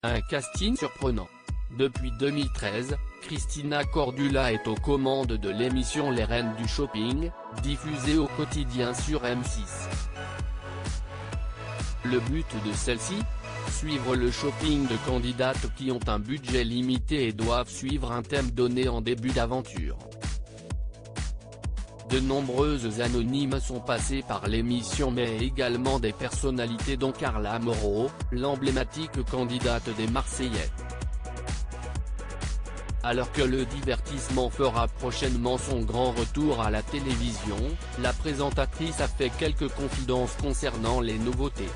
Un casting surprenant. Depuis 2013, Christina Cordula est aux commandes de l'émission Les Reines du Shopping, diffusée au quotidien sur M6. Le but de celle-ci ? Suivre le shopping de candidates qui ont un budget limité et doivent suivre un thème donné en début d'aventure. De nombreuses anonymes sont passées par l'émission mais également des personnalités dont Carla Moreau, l'emblématique candidate des Marseillais. Alors que le divertissement fera prochainement son grand retour à la télévision, la présentatrice a fait quelques confidences concernant les nouveautés.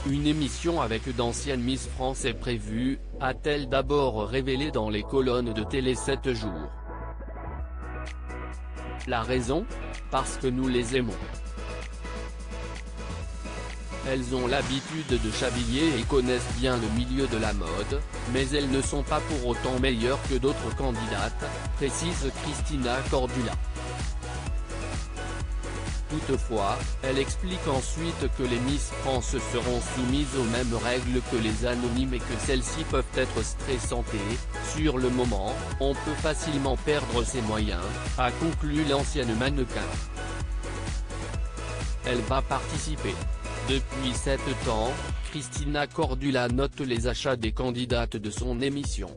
Une émission avec d'anciennes Miss France est prévue, a-t-elle d'abord révélé dans les colonnes de Télé 7 jours. La raison ? Parce que nous les aimons. Elles ont l'habitude de chaviller et connaissent bien le milieu de la mode, mais elles ne sont pas pour autant meilleures que d'autres candidates, précise Christina Cordula. Toutefois, elle explique ensuite que les Miss France seront soumises aux mêmes règles que les anonymes et que celles-ci peuvent être stressantes et, sur le moment, on peut facilement perdre ses moyens, a conclu l'ancienne mannequin. Elle va participer. Depuis 7 ans, Christina Cordula note les achats des candidates de son émission.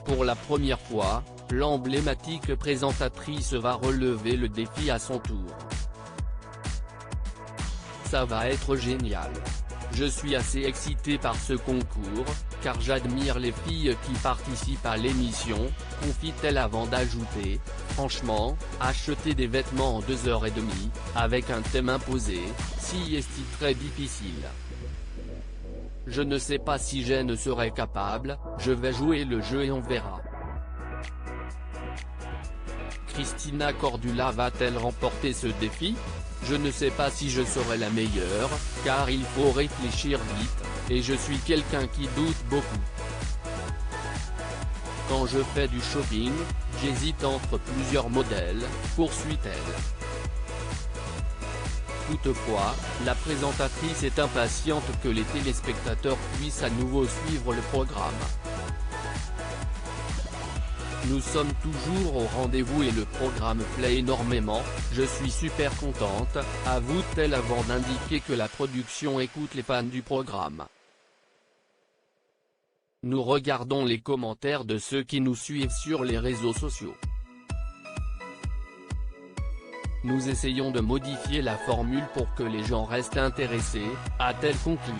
Pour la première fois, l'emblématique présentatrice va relever le défi à son tour. Ça va être génial. Je suis assez excitée par ce concours, car j'admire les filles qui participent à l'émission, confie-t-elle avant d'ajouter, franchement, acheter des vêtements en 2h30, avec un thème imposé, si est-il très difficile. Je ne sais pas si je ne serai capable, je vais jouer le jeu et on verra. Christina Cordula va-t-elle remporter ce défi ? Je ne sais pas si je serai la meilleure, car il faut réfléchir vite, et je suis quelqu'un qui doute beaucoup. Quand je fais du shopping, j'hésite entre plusieurs modèles, poursuit-elle. Toutefois, la présentatrice est impatiente que les téléspectateurs puissent à nouveau suivre le programme. Nous sommes toujours au rendez-vous et le programme plaît énormément, je suis super contente, avoue-t-elle avant d'indiquer que la production écoute les fans du programme. Nous regardons les commentaires de ceux qui nous suivent sur les réseaux sociaux. Nous essayons de modifier la formule pour que les gens restent intéressés, a-t-elle conclu.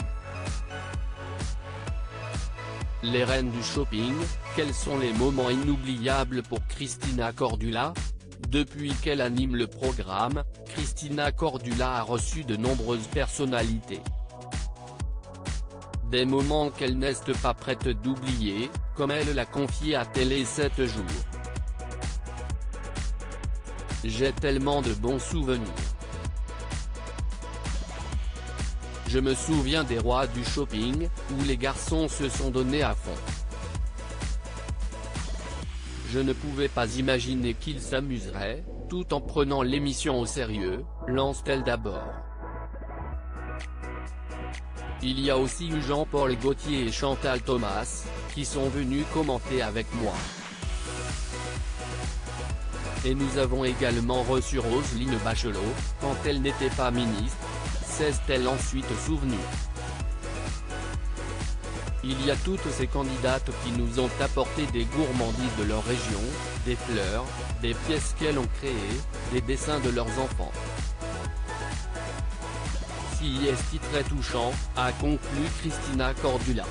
Les reines du shopping, quels sont les moments inoubliables pour Christina Cordula ? Depuis qu'elle anime le programme, Christina Cordula a reçu de nombreuses personnalités. Des moments qu'elle n'est pas prête d'oublier, comme elle l'a confié à Télé 7 jours. J'ai tellement de bons souvenirs. Je me souviens des rois du shopping, où les garçons se sont donnés à fond. Je ne pouvais pas imaginer qu'ils s'amuseraient, tout en prenant l'émission au sérieux, lance-t-elle d'abord. Il y a aussi eu Jean-Paul Gaultier et Chantal Thomas, qui sont venus commenter avec moi. Et nous avons également reçu Roselyne Bachelot, quand elle n'était pas ministre, s'est-elle ensuite souvenue. Il y a toutes ces candidates qui nous ont apporté des gourmandises de leur région, des fleurs, des pièces qu'elles ont créées, des dessins de leurs enfants. Si est très touchant, a conclu Christina Cordula.